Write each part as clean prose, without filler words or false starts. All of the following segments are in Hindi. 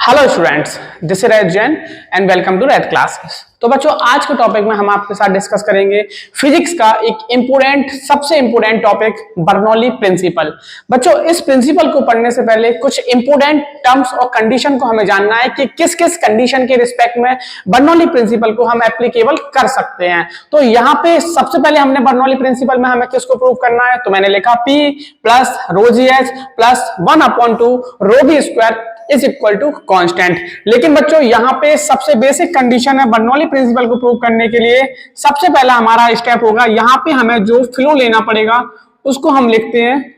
Hello students, this is Rait Jain and welcome to Rait classes. तो बच्चों, आज के टॉपिक में हम आपके साथ डिस्कस करेंगे फिजिक्स का एक सबसे इंपोर्टेंट टॉपिक बर्नौली प्रिंसिपल। बच्चों, इस प्रिंसिपल को पढ़ने से पहले कुछ इंपोर्टेंट टर्म्स और कंडीशन को हमें जानना है कि किस किस कंडीशन के रिस्पेक्ट में बर्नौली प्रिंसिपल को हम एप्लीकेबल कर सकते हैं। तो यहाँ पे सबसे पहले हमने बर्नौली प्रिंसिपल में हमें किसको प्रूव करना है, तो मैंने लिखा P plus rho g h plus 1/2 rho b square is equal to constant. लेकिन बच्चों, यहाँ पे सबसे बेसिक कंडीशन है बर्नौली प्रिंसिपल को प्रूव करने के लिए। सबसे पहला हमारा स्टेप होगा, यहाँ पे हमें जो फ्लो लेना पड़ेगा उसको हम लिखते हैं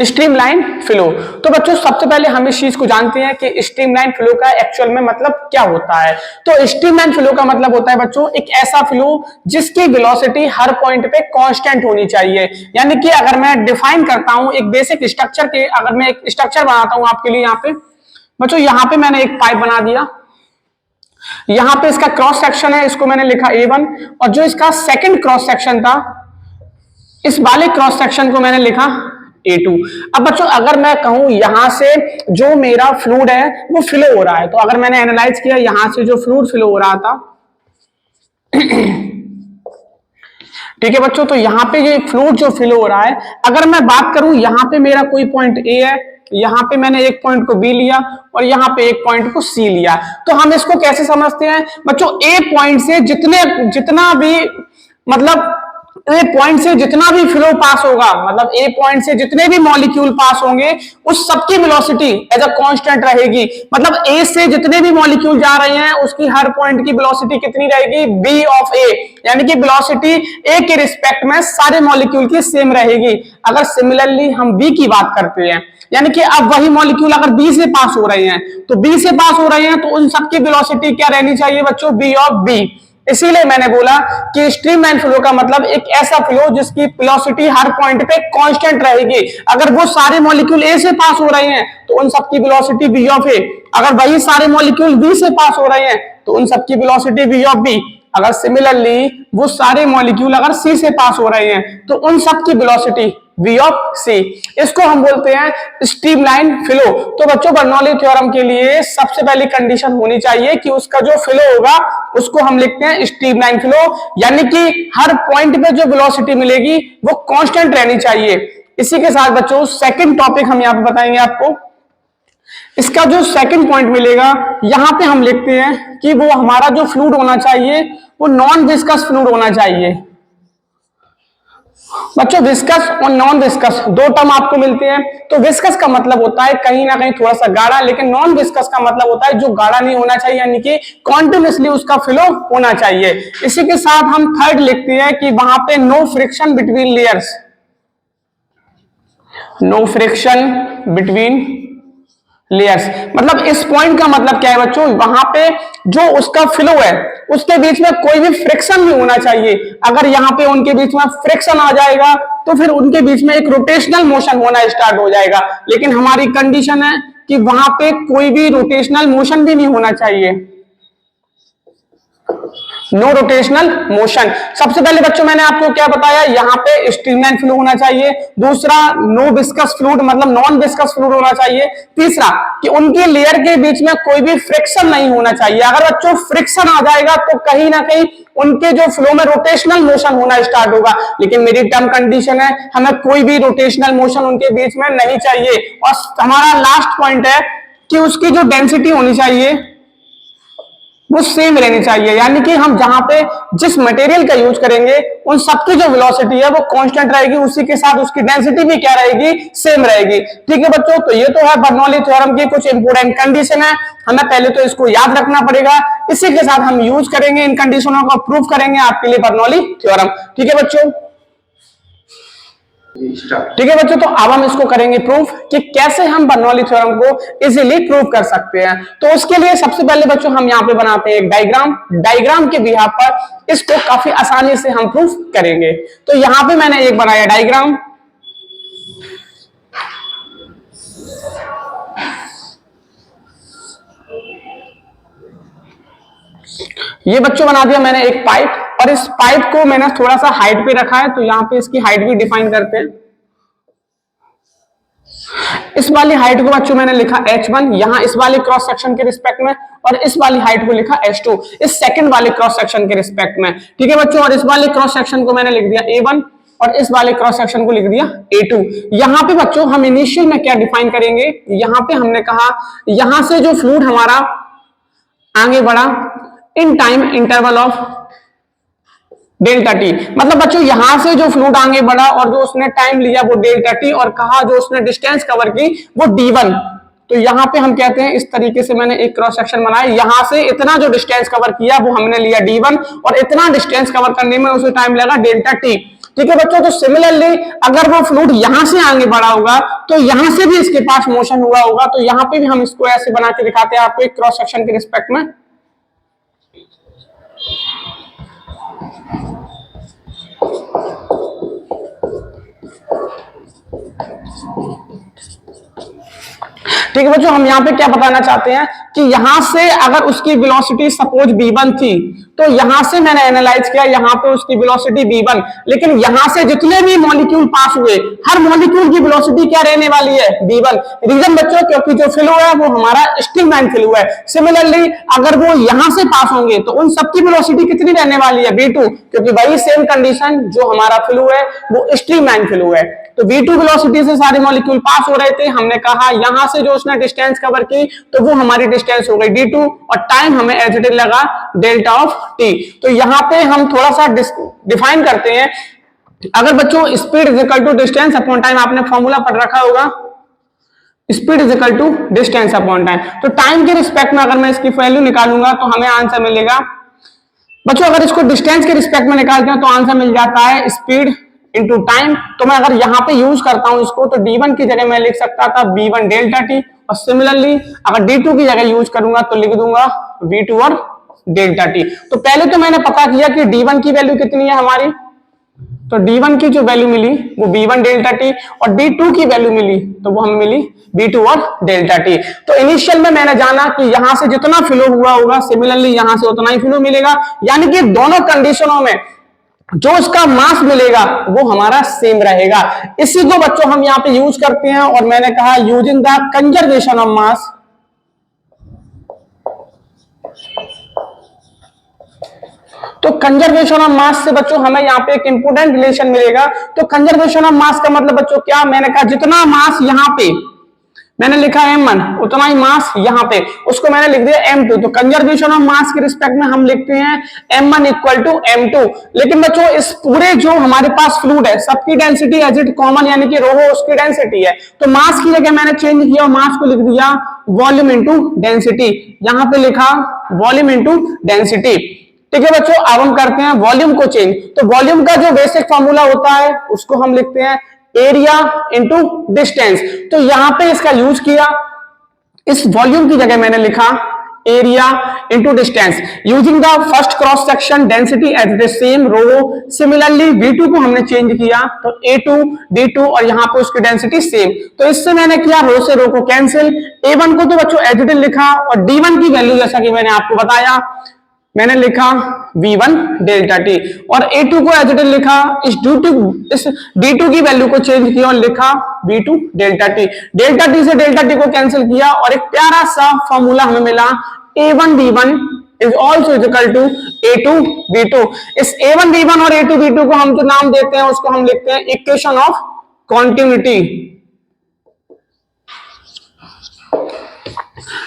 स्ट्रीमलाइन फ्लो। तो बच्चों, सबसे पहले हम इस चीज को जानते हैं कि स्ट्रीमलाइन फ्लो का एक्चुअल में मतलब क्या होता है। तो स्ट्रीमलाइन फ्लो का मतलब होता है बच्चों एक ऐसा फ्लो जिसकी वेलोसिटी हर पॉइंट पे कांस्टेंट होनी चाहिए। यानी कि अगर मैं डिफाइन करता हूं एक बेसिक स्ट्रक्चर के, अगर मैं एक स्ट्रक्चर बनाता हूं आपके लिए, यहाँ पे बच्चों, यहाँ पे मैंने एक पाइप बना दिया। यहाँ पे इसका क्रॉस सेक्शन है, इसको मैंने लिखा A1, और जो इसका सेकंड क्रॉस सेक्शन था, इस वाले क्रॉस सेक्शन को मैंने लिखा A2। अब बच्चों, अगर मैं कहूं यहां से जो मेरा फ्लूइड है वो फ्लो हो रहा है, तो अगर मैंने एनालाइज किया यहां से जो फ्लूइड फ्लो हो रहा था ठीक है बच्चों, तो यहां पे ये फ्लूइड जो फ्लो हो रहा है, अगर मैं बात करूं यहां पे मेरा कोई पॉइंट A है, यहां पे मैंने एक पॉइंट को B लिया और यहां पे एक पॉइंट को C लिया, तो हम इसको कैसे समझते हैं बच्चों, A पॉइंट से जितना भी मतलब ए पॉइंट से जितना भी फ्लो पास होगा, मतलब ए पॉइंट से जितने भी मॉलिक्यूल पास होंगे उस सबकी वेलोसिटी एज अ कांस्टेंट रहेगी। मतलब ए से जितने भी मॉलिक्यूल जा रहे हैं उसकी हर पॉइंट की वेलोसिटी कितनी रहेगी, बी ऑफ ए, यानी कि वेलोसिटी ए के रिस्पेक्ट में सारे मॉलिक्यूल की सेम रहेगी। अगर सिमिलरली हम बी की बात करते हैं, यानी कि अब वही मॉलिक्यूल अगर बी से पास हो रहे हैं, तो बी से पास हो रहे हैं तो उन सबकी वेलोसिटी क्या रहनी चाहिए बच्चों, बी ऑफ बी। इसीलिए मैंने बोला कि स्ट्रीमलाइन फ्लो का मतलब एक ऐसा फ्लो जिसकी वेलोसिटी हर पॉइंट पे कांस्टेंट रहेगी। अगर वो सारे मॉलिक्यूल ए से पास हो रहे हैं तो उन सबकी वेलोसिटी बी ऑफ ए, अगर वही सारे मॉलिक्यूल बी से पास हो रहे हैं तो उन सबकी वेलोसिटी बी ऑफ बी, अगर सिमिलरली वो सारे मॉलिक्यूल अगर सी से पास हो रहे हैं तो उन सबकी वेलोसिटी V ऑफ C। इसको हम बोलते हैं स्ट्रीमलाइन फ्लो। तो बच्चों, बर्नौली थ्योरम के लिए सबसे पहली कंडीशन होनी चाहिए कि उसका जो फ्लो होगा उसको हम लिखते हैं स्ट्रीमलाइन फ्लो, यानी कि हर पॉइंट पे जो वेलोसिटी मिलेगी वो कांस्टेंट रहनी चाहिए। इसी के साथ बच्चों सेकंड टॉपिक हम यहाँ पे बताएंगे आपको। इसका जो सेकंड पॉइंट मिलेगा, यहां पे हम लिखते हैं कि वो हमारा जो फ्लूइड होना चाहिए वो नॉन विस्कस फ्लूइड होना चाहिए। बच्चों, विस्कस और नॉन विस्कस दो टर्म आपको मिलते हैं। तो विस्कस का मतलब होता है कहीं ना कहीं थोड़ा सा गाढ़ा, लेकिन नॉन विस्कस का मतलब होता है जो गाढ़ा नहीं होना चाहिए, यानी कि कॉन्टिन्यूसली उसका फ्लो होना चाहिए। इसी के साथ हम थर्ड लिखते हैं कि वहां पे no friction between layers, no friction between layers. मतलब इस पॉइंट का मतलब क्या है बच्चों, वहां पे जो उसका फ्लो है उसके बीच में कोई भी फ्रिक्शन नहीं होना चाहिए। अगर यहाँ पे उनके बीच में फ्रिक्शन आ जाएगा तो फिर उनके बीच में एक रोटेशनल मोशन होना स्टार्ट हो जाएगा। लेकिन हमारी कंडीशन है कि वहां पे कोई भी रोटेशनल मोशन भी नहीं होना चाहिए, नो रोटेशनल मोशन। सबसे पहले बच्चों मैंने आपको क्या बताया, यहाँ पे स्ट्रीमलाइन फ्लूइड होना चाहिए। दूसरा, नो विस्कस फ्लूइड मतलब नॉन विस्कस फ्लूइड होना चाहिए। तीसरा, कि उनके लेयर के बीच में कोई भी फ्रिक्शन नहीं होना चाहिए। अगर बच्चों फ्रिक्शन आ जाएगा तो कहीं ना कहीं उनके जो फ्लो में रोटेशनल मोशन होना स्टार्ट होगा। लेकिन मेरी टर्म कंडीशन है हमें कोई भी रोटेशनल मोशन उनके बीच में नहीं चाहिए। और हमारा लास्ट पॉइंट है कि उसकी जो डेंसिटी होनी चाहिए वो सेम रहनी चाहिए, यानी कि हम जहां पे जिस मटेरियल का यूज करेंगे उन सबकी जो वेलोसिटी है वो कांस्टेंट रहेगी, उसी के साथ उसकी डेंसिटी भी क्या रहेगी, सेम रहेगी। ठीक है बच्चों, तो ये तो है बर्नौली थ्योरम की कुछ इंपोर्टेंट कंडीशन है, हमें पहले तो इसको याद रखना पड़ेगा। इसी के साथ हम यूज करेंगे, इन कंडीशनों को प्रूव करेंगे आपके लिए बर्नौली थ्योरम। ठीक है बच्चों, ठीक है बच्चों, तो अब हम इसको करेंगे प्रूफ कि कैसे हम बर्नौली थ्योरम को इजीली प्रूव कर सकते हैं। तो उसके लिए सबसे पहले बच्चों हम यहाँ पे बनाते हैं एक डायग्राम के बिहाफ पर इसको काफी आसानी से हम प्रूफ करेंगे। तो यहाँ पे मैंने एक बनाया डायग्राम, ये बच्चों बना दिया मैंने एक पाइप, और इस पाइप को मैंने थोड़ा सा हाइट पे रखा है, तो यहाँ पे इसकी हाइट भी डिफाइन करते हैं। इस वाली हाइट को बच्चों मैंने लिखा h1 यहाँ इस वाले क्रॉस सेक्शन के रिस्पेक्ट में, और इस वाली हाइट को लिखा h2 इस सेकंड वाले क्रॉस सेक्शन के रिस्पेक्ट में। ठीक है बच्चों, और इस वाले क्रॉस सेक्शन को मैंने लिख दिया a1 और इस वाले क्रॉस सेक्शन को लिख दिया a2। यहाँ पे बच्चों हम इनिशियल में क्या डिफाइन करेंगे, यहाँ पे हमने कहा यहां से जो फ्लूइड हमारा आगे बढ़ा in time interval of delta T, मतलब बच्चों यहां से जो फ्लूइड आगे बढ़ा और जो उसने टाइम लिया वो डेल्टा टी, और कहा जो उसने डिस्टेंस कवर की वो d1। तो यहाँ पे हम कहते हैं इस तरीके से मैंने एक क्रॉस सेक्शन बनाया, यहां से इतना जो डिस्टेंस कवर किया वो हमने लिया d1 और इतना डिस्टेंस कवर करने में उसे टाइम लगा डेल्टा टी। ठीक है बच्चों, तो सिमिलरली अगर वो फ्लूइड यहां से आगे बढ़ा होगा तो यहां से भी इसके पास मोशन हुआ होगा, तो यहां पे भी हम इसको ऐसे बना के दिखाते हैं आपको एक क्रॉस सेक्शन के रिस्पेक्ट में। ठीक है बच्चों, हम यहाँ पे क्या बताना चाहते हैं कि यहां से अगर उसकी वेलोसिटी सपोज v1 थी, तो यहां से मैंने एनालाइज किया यहाँ पे उसकी वेलोसिटी v1, लेकिन यहां से जितने भी मॉलिक्यूल पास हुए हर मॉलिक्यूल की वेलोसिटी क्या रहने वाली है v1। रीजन बच्चों क्योंकि जो फ्लो है वो हमारा स्ट्रीमलाइन फ्लो है। सिमिलरली अगर वो यहां से पास होंगे तो उन सबकी वेलोसिटी कितनी रहने वाली है v2, क्योंकि वही सेम कंडीशन जो हमारा फ्लो है वो स्ट्रीमलाइन फ्लो है। तो v2 वेलोसिटी से सारे मॉलिक्यूल पास हो रहे थे, हमने कहा यहां से जो उसने डिस्टेंस कवर की तो वो हमारी डिस्टेंस हो गई d2 और टाइम हमें एज इट इज लगा डेल्टा ऑफ t। तो यहां पे हम थोड़ा सा डिफाइन करते हैं, अगर बच्चों speed is equal to distance upon time आपने फॉर्मूला पढ़ रखा होगा, speed is equal to distance upon time, तो टाइम के रिस्पेक्ट में अगर मैं इसकी वैल्यू निकालूंगा तो हमें आंसर मिलेगा बच्चों, अगर इसको डिस्टेंस के रिस्पेक्ट में निकालते हैं तो आंसर मिल जाता है स्पीड इंटू टाइम। तो मैं अगर यहाँ पे यूज करता हूं इसको तो d1 की जगह मैं लिख सकता था v1 डेल्टा t, और सिमिलरली अगर d2 की जगह यूज करूंगा तो लिख दूंगा v2 और डेल्टा t। तो पहले तो मैंने पता किया कि d1 की वैल्यू कितनी है हमारी, तो d1 की जो वैल्यू मिली वो v1 डेल्टा t, और d2 की वैल्यू मिली तो वो हमें मिली v2 और डेल्टा t। तो इनिशियल में मैंने जाना कि यहां से जितना फ्लो हुआ होगा सिमिलरली यहां से उतना ही फ्लो मिलेगा, यानी कि दोनों कंडीशनों में जो इसका मास मिलेगा वो हमारा सेम रहेगा। इसी को बच्चों हम यहां पे यूज करते हैं, और मैंने कहा using the conservation of mass, तो कंजर्वेशन ऑफ मास से बच्चों हमें यहाँ पे एक इंपोर्टेंट रिलेशन मिलेगा। तो कंजर्वेशन ऑफ मास का मतलब बच्चों क्या, मैंने कहा जितना मास यहाँ पे मैंने लिखा m1 उतना ही मास यहाँ पे, उसको मैंने लिख दिया m2। तो कंजर्वेशन ऑफ मास के रिस्पेक्ट में हम लिखते हैं m1 इक्वल टू m2। लेकिन बच्चों इस पूरे जो हमारे पास फ्लूइड है सबकी डेंसिटी एज इट कॉमन यानी कि रो उसकी डेंसिटी है, तो मास की जगह मैंने चेंज किया और मास को लिख दिया वॉल्यूम इंटू डेंसिटी, यहाँ पे लिखा वॉल्यूम इंटू डेंसिटी। ठीक है बच्चों, अब हम करते हैं वॉल्यूम को चेंज। तो वॉल्यूम का जो बेसिक फॉर्मूला होता है उसको हम लिखते हैं एरिया इंटू डिस्टेंस। तो यहां पे इसका यूज किया, इस वॉल्यूम की जगह मैंने लिखा area into distance using the first cross section density at the same rho. Similarly v2 को हमने चेंज किया तो a2 d2 और यहां पे उसकी डेंसिटी सेम। तो इससे मैंने किया रो से रो को कैंसिल, a1 को तो बच्चों एज इट इज लिखा और d1 की वैल्यू जैसा कि मैंने आपको बताया मैंने लिखा v1 डेल्टा t, और a2 को एज इट इज लिखा, इस d2 की वैल्यू को चेंज किया और लिखा v2 delta t। Delta t से डेल्टा t को कैंसिल किया और एक प्यारा सा फॉर्मूला हमें मिला a1 v1 is also equal to a2 v2। इस a1 v1 और a2 v2 को हम जो नाम देते हैं उसको हम लिखते हैं इक्वेशन ऑफ कॉन्टिन्यूटी।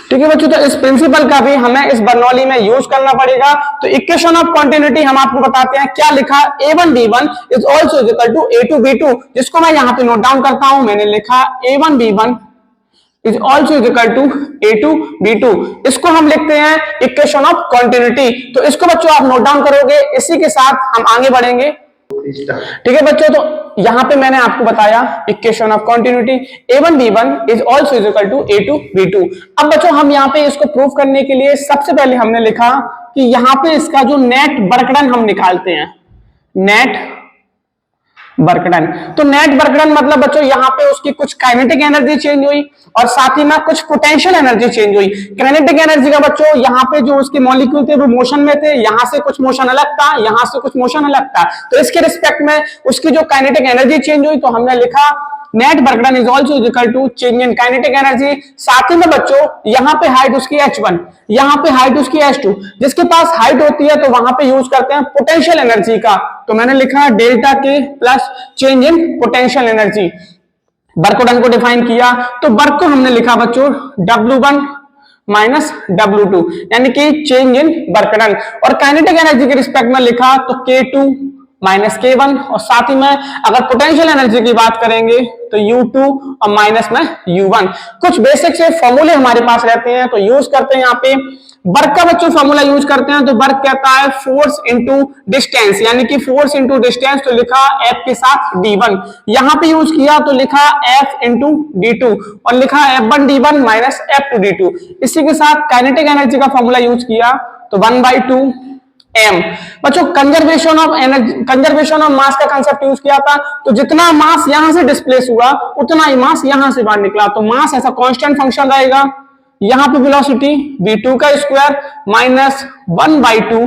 ठीक है बच्चों, तो इस प्रिंसिपल का भी हमें इस बर्नौली में यूज करना पड़ेगा। तो इक्वेशन ऑफ कंटिन्यूटी हम आपको बताते हैं क्या लिखा, a1 b1 is also equal to a2 b2, जिसको मैं यहां पे नोट डाउन करता हूं। मैंने लिखा a1 b1 is also equal to a2 b2, इसको हम लिखते हैं इक्वेशन ऑफ कंटिन्यूटी। तो इसको बच्चों आप नोट डाउन करोगे, इसी के साथ हम आगे बढ़ेंगे। ठीक है बच्चों, तो यहां पे मैंने आपको बताया equation of continuity a1 b1 is also equal to a2 b2। अब बच्चों हम यहां पे इसको प्रूव करने के लिए सबसे पहले हमने लिखा कि यहां पे इसका जो नेट वर्क डन हम निकालते हैं, नेट वर्क डन। तो नेट वर्क डन मतलब बच्चों यहाँ पे उसकी कुछ काइनेटिक एनर्जी चेंज हुई और साथ ही में कुछ पोटेंशियल एनर्जी चेंज हुई। काइनेटिक एनर्जी का बच्चों यहाँ पे जो उसके मॉलिक्यूल थे वो मोशन में थे, यहाँ से कुछ मोशन अलग था, यहाँ से कुछ मोशन अलग था, तो इसके रिस्पेक्ट में उसकी जो काइनेटिक एनर्जी चेंज हुई तो हमने लिखा net work done is also equal to change in kinetic energy. साथ ही में बच्चों यहाँ पे हाइट उसकी h1, यहाँ पे हाइट उसकी h2, जिसके पास हाइट होती है तो वहां पे यूज करते हैं पोटेंशियल एनर्जी का, तो मैंने लिखा डेल्टा के plus change in potential energy. Work done को डिफाइन किया तो वर्क को हमने लिखा बच्चों W1 माइनस W2 यानी कि चेंज इन वर्क डन, और काइनेटिक एनर्जी के रिस्पेक्ट में लिखा तो K2 माइनस K1, और साथ ही में अगर पोटेंशियल एनर्जी की बात करेंगे तो U2 और माइनस में U1। कुछ बेसिक से फॉर्मूले हमारे पास रहते हैं तो यूज करते हैं। यहाँ पे वर्क का बच्चों फॉर्मूला यूज करते हैं तो वर्क कहता है फोर्स इनटू डिस्टेंस, यानी कि फोर्स इनटू डिस्टेंस, तो लिखा F के साथ D1, यहाँ पे यूज किया तो लिखा F इंटू D2 और लिखा F1 D1 minus F2 D2। इसी के साथ काइनेटिक एनर्जी का फॉर्मूला यूज किया तो 1/2 m। बच्चों conservation of energy, conservation of mass का कंसेप्ट यूज किया था, तो जितना मास यहां से डिस्प्लेस हुआ उतना ही मास यहां से बाहर निकला, तो मास ऐसा कांस्टेंट फंक्शन रहेगा। यहां पे वेलोसिटी v2 का स्क्वायर माइनस 1/2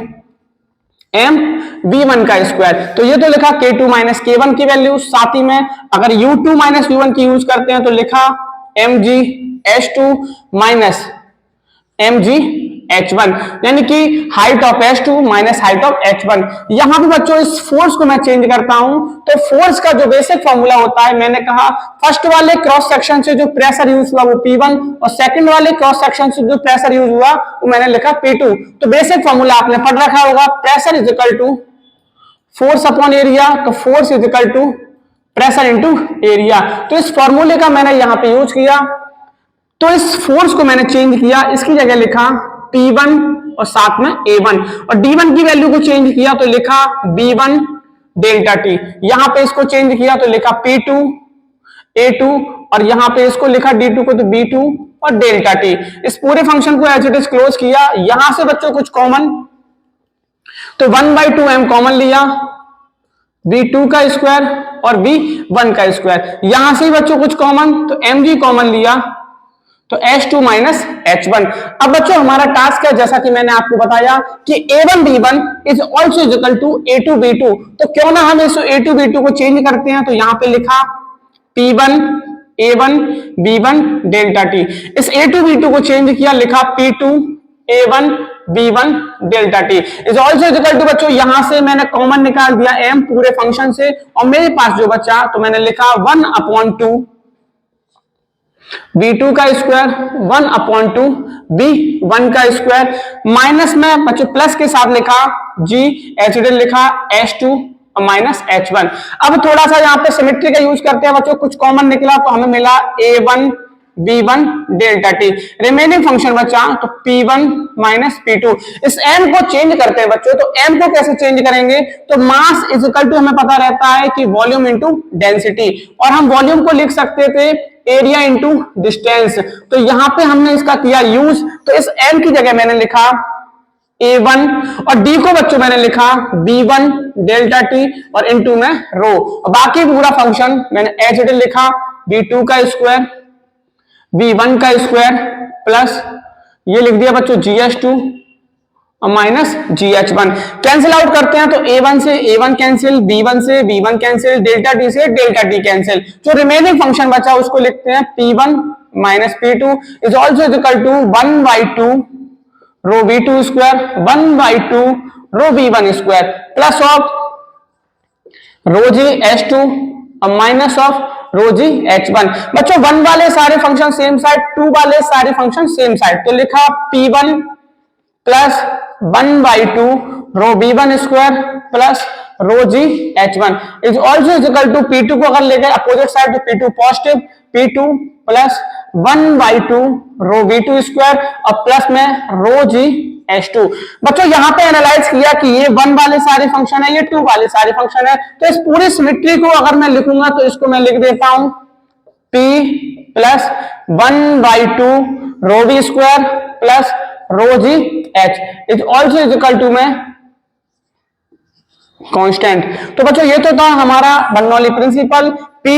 m v1 का स्क्वायर, तो ये तो लिखा k2 माइनस k1 की वैल्यू। साथ ही में अगर u2 माइनस v1 की यूज करते हैं तो लिखा mg h2 minus mg h1, यानी कि height of h2 minus height of h1। यहां पे बच्चों इस फोर्स को मैं चेंज करता हूं तो फोर्स का जो बेसिक फॉर्मूला होता है, मैंने कहा फर्स्ट वाले क्रॉस सेक्शन से जो प्रेशर यूज हुआ वो P1 और सेकंड वाले क्रॉस सेक्शन से जो प्रेशर यूज हुआ वो मैंने लिखा P2। तो बेसिक फॉर्मूला आपने पढ़ रखा होगा, pressure is equal to force upon area, तो force is equal to pressure into area. तो इस फॉर्मूले का मैंने यहां पे यूज किया, तो इस फोर्स को मैंने चेंज किया, इसकी जगह लिखा P1 और साथ में A1, और D1 की वैल्यू को चेंज किया तो लिखा B1 डेल्टा T। यहां पे इसको चेंज किया तो लिखा P2 A2, और यहां पे इसको लिखा D2 को तो B2 और डेल्टा T। इस पूरे फंक्शन को एज इट इज क्लोज किया। यहां से बच्चों कुछ कॉमन, तो 1/2 m कॉमन लिया, B2 का स्क्वायर और B1 का स्क्वायर। यहां से बच्चों कुछ कॉमन तो mg कॉमन लिया तो h2 माइनस h1। अब बच्चों हमारा टास्क है, जैसा कि मैंने आपको बताया कि A1 B1 is also equal to A2 B2, तो क्यों ना हम इस A2 B2 को चेंज करते हैं। तो यहां पे लिखा P1 A1 B1 delta T, इस A2 B2 को चेंज किया, लिखा P2 A1 B1 delta T is also equal to, बच्चों यहां से मैंने कॉमन निकाल दिया m पूरे फंक्शन से, और मेरे पास जो बचा तो मैंने लिखा 1/2 B2 का स्क्वायर 1/2 B1 का स्क्वायर, माइनस में बच्चों प्लस के साथ लिखा G एच लिखा H2 माइनस H1। अब थोड़ा सा यहाँ पे सिमेट्री का यूज करते हैं बच्चों, कुछ कॉमन निकला तो हमें मिला A1 B1 delta T, remaining function बचा तो P1 माइनस P2। इस m को चेंज करते हैं बच्चों, तो m को कैसे चेंज करेंगे, तो मास इज इक्वल टू हमें पता रहता है कि वॉल्यूम इनटू डेंसिटी, और हम वॉल्यूम को लिख सकते थे एरिया इंटू डिस्टेंस, तो यहां पे हमने इसका किया यूज। तो इस m की जगह मैंने लिखा A1 और D को बच्चों मैंने लिखा B1 डेल्टा T और इनटू में रो, बाकी पूरा फंक्शन मैंने एच लिखा B2 का स्क्वायर B1 का स्क्वायर प्लस ये लिख दिया बच्चों GH2 और माइनस GH1। कैंसिल आउट करते हैं तो A1 से A1 कैंसिल, B1 से B1 कैंसिल, डेल्टा T से डेल्टा T कैंसिल, जो रिमेनिंग फंक्शन बचा उसको लिखते हैं P1 minus P2 is also equal to 1/2 rho B2 square 1/2 rho B1 square plus of rho G H2 और minus of rho G H1। बच्चों 1 वाले सारे फंक्शन सेम साइड, 2 वाले सारे फंक्शन सेम साइड, तो लिखा P1 plus 1/2 rho B1 square plus rho G H1 is also equal to P2 को अगर ले गए अपोजिट साइड तो P2 positive, P2 plus 1/2 rho B2 square और प्लस में रो G H2। बच्चों यहां पे एनालाइज किया कि ये 1 वाले सारे फंक्शन है, ये 2 वाले सारे फंक्शन है, तो इस पूरी सिमेट्री को अगर मैं लिखूंगा तो इसको मैं लिख देता हूं P plus 1/2 rho B square plus rho G H is also equal to में कांस्टेंट। तो बच्चों ये तो था हमारा Bernoulli principle, P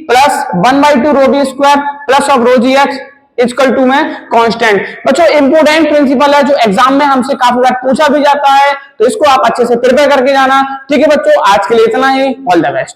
plus 1/2 rho B square plus of rho G H equal to में कांस्टेंट। बच्चों इंपोर्टेंट प्रिंसिपल है जो एग्जाम में हमसे काफी बार पूछा भी जाता है, तो इसको आप अच्छे से प्रिपेयर करके जाना। ठीक है बच्चों, आज के लिए इतना ही, ऑल द बेस्ट।